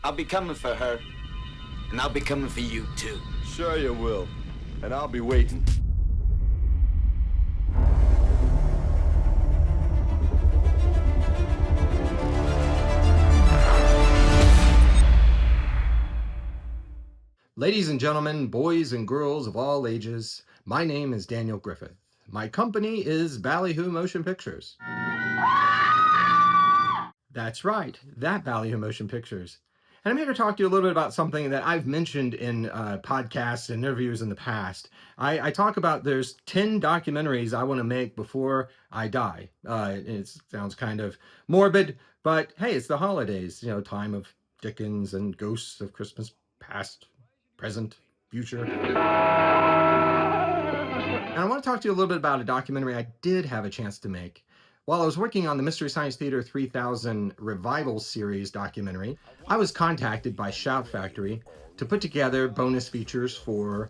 I'll be coming for her, and I'll be coming for you too. Sure you will. And I'll be waiting. Ladies and gentlemen, boys and girls of all ages, my name is Daniel Griffith. My company is Ballyhoo Motion Pictures. That's right, that Ballyhoo Motion Pictures. And I'm here to talk to you a little bit about something that I've mentioned in podcasts and interviews in the past. I talk about there's 10 documentaries I want to make before I die. It sounds kind of morbid, but hey, it's the holidays, time of Dickens and ghosts of Christmas past, present, future. And I want to talk to you a little bit about a documentary I did have a chance to make. While I was working on the Mystery Science Theater 3000 Revival Series documentary, I was contacted by Shout Factory to put together bonus features for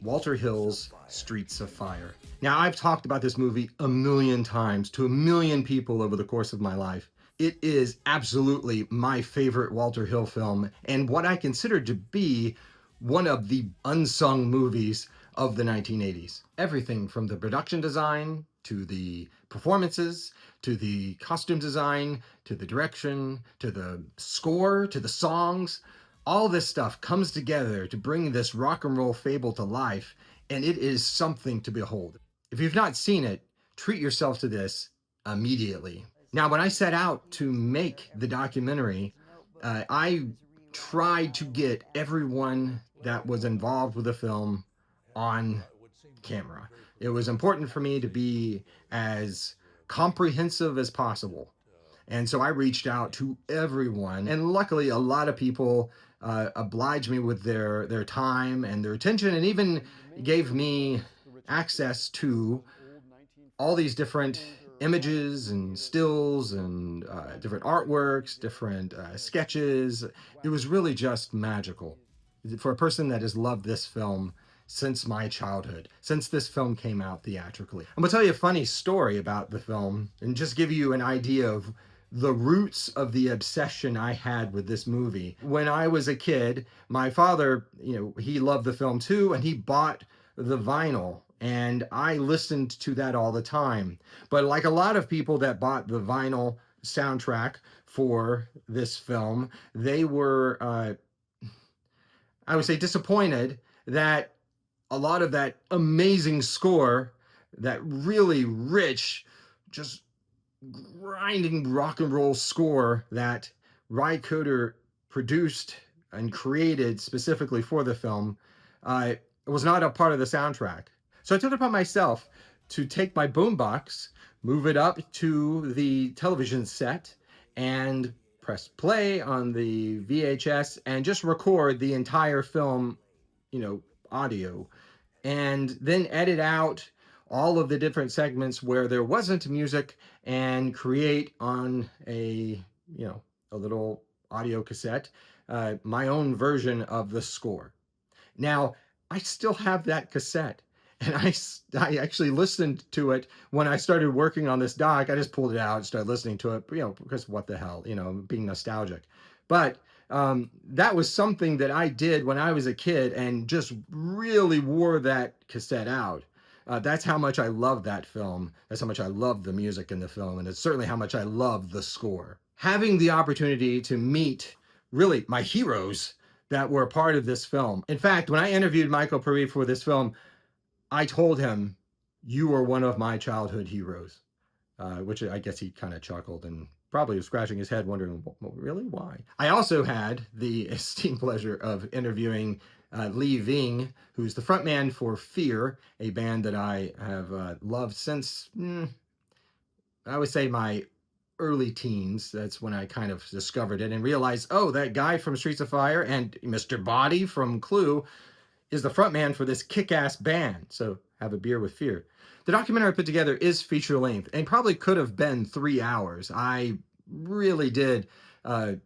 Walter Hill's Streets of Fire. Now, I've talked about this movie a million times to a million people over the course of my life. It is absolutely my favorite Walter Hill film, and what I consider to be one of the unsung movies of the 1980s. Everything from the production design to the performances, to the costume design, to the direction, to the score, to the songs, all this stuff comes together to bring this rock and roll fable to life, and it is something to behold. If you've not seen it, treat yourself to this immediately. Now, when I set out to make the documentary, I tried to get everyone that was involved with the film on camera. It was important for me to be as comprehensive as possible. And so I reached out to everyone, and luckily a lot of people obliged me with their time and their attention, and even gave me access to all these different images and stills and different artworks, different sketches. It was really just magical. For a person that has loved this film since my childhood, since this film came out theatrically. I'm gonna tell you a funny story about the film and just give you an idea of the roots of the obsession I had with this movie. When I was a kid, my father, he loved the film too, and he bought the vinyl, and I listened to that all the time. But like a lot of people that bought the vinyl soundtrack for this film, they were, I would say, disappointed that a lot of that amazing score, that really rich, just grinding rock and roll score that Ry Cooder produced and created specifically for the film, was not a part of the soundtrack. So I took it upon myself to take my boombox, move it up to the television set, and press play on the VHS and just record the entire film, audio, and then edit out all of the different segments where there wasn't music and create on a little audio cassette, my own version of the score. Now, I still have that cassette, and I actually listened to it when I started working on this doc. I just pulled it out and started listening to it, because what the hell, being nostalgic. But that was something that I did when I was a kid and just really wore that cassette out. That's how much I love that film. That's how much I love the music in the film. And it's certainly how much I love the score. Having the opportunity to meet really my heroes that were a part of this film. In fact, when I interviewed Michael Paré for this film, I told him, "You are one of my childhood heroes," which I guess he kind of chuckled and probably was scratching his head wondering, well, really, why? I also had the esteemed pleasure of interviewing Lee Ving, who's the frontman for Fear, a band that I have loved since, I would say, my early teens. That's when I kind of discovered it and realized, oh, that guy from Streets of Fire and Mr. Body from Clue is the frontman for this kick-ass band. So have a beer with Fear. The documentary I put together is feature length and probably could have been 3 hours. I really did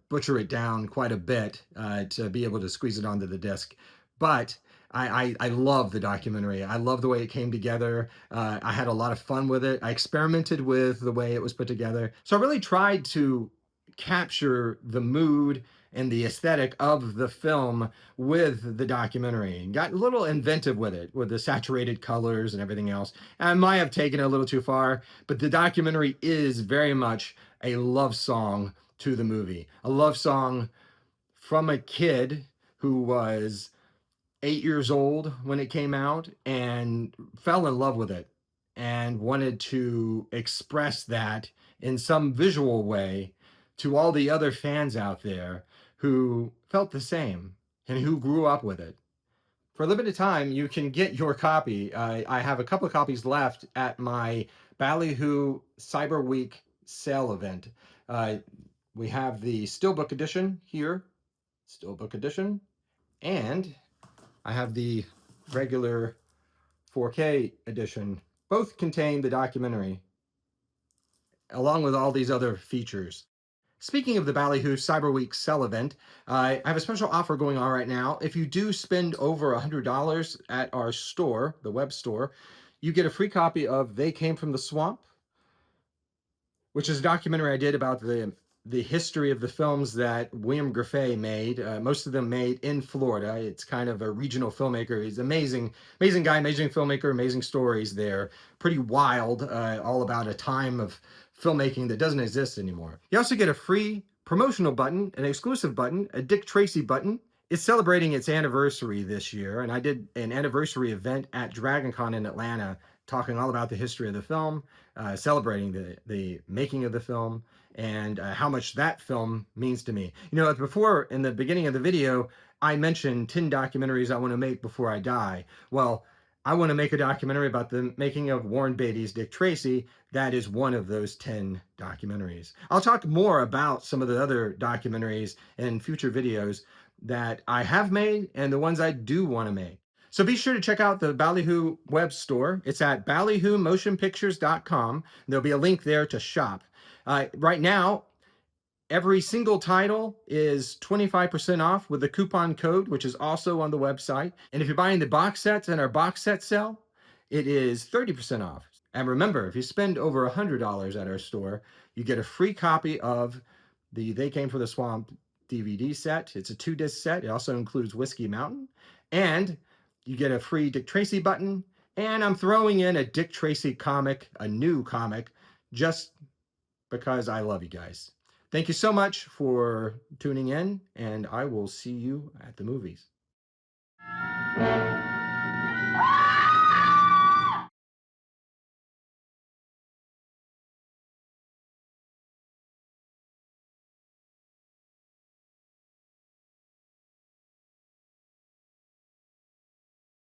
butcher it down quite a bit to be able to squeeze it onto the disc. But I love the documentary. I love the way it came together. I had a lot of fun with it. I experimented with the way it was put together. So I really tried to capture the mood and the aesthetic of the film with the documentary, and got a little inventive with it, with the saturated colors and everything else. I might have taken it a little too far, but the documentary is very much a love song to the movie, a love song from a kid who was 8 years old when it came out and fell in love with it and wanted to express that in some visual way to all the other fans out there who felt the same and who grew up with it. For a limited time, you can get your copy. I have a couple of copies left at my Ballyhoo Cyber Week sale event. We have the Steelbook edition here, Steelbook edition, and I have the regular 4K edition. Both contain the documentary, along with all these other features. Speaking of the Ballyhoo Cyber Week sale event, I have a special offer going on right now. If you do spend over $100 at our store, the web store, you get a free copy of They Came from the Swamp, which is a documentary I did about the history of the films that William Grefé made, most of them made in Florida. It's kind of a regional filmmaker. He's amazing guy, amazing filmmaker, amazing stories there. Pretty wild, all about a time of filmmaking that doesn't exist anymore. You also get a free promotional button, an exclusive button, a Dick Tracy button. It's celebrating its anniversary this year, and I did an anniversary event at DragonCon in Atlanta talking all about the history of the film, celebrating the making of the film, and how much that film means to me. You know, before, in the beginning of the video, I mentioned 10 documentaries I want to make before I die. Well, I want to make a documentary about the making of Warren Beatty's Dick Tracy. That is one of those 10 documentaries. I'll talk more about some of the other documentaries in future videos that I have made and the ones I do want to make. So be sure to check out the Ballyhoo web store. It's at ballyhoomotionpictures.com. There'll be a link there to shop. Right now, every single title is 25% off with the coupon code, which is also on the website. And if you're buying the box sets in our box set sale, it is 30% off. And remember, if you spend over $100 at our store, you get a free copy of the They Came from the Swamp DVD set. It's a 2-disc set. It also includes Whiskey Mountain. And you get a free Dick Tracy button. And I'm throwing in a Dick Tracy comic, a new comic, just because I love you guys. Thank you so much for tuning in, and I will see you at the movies.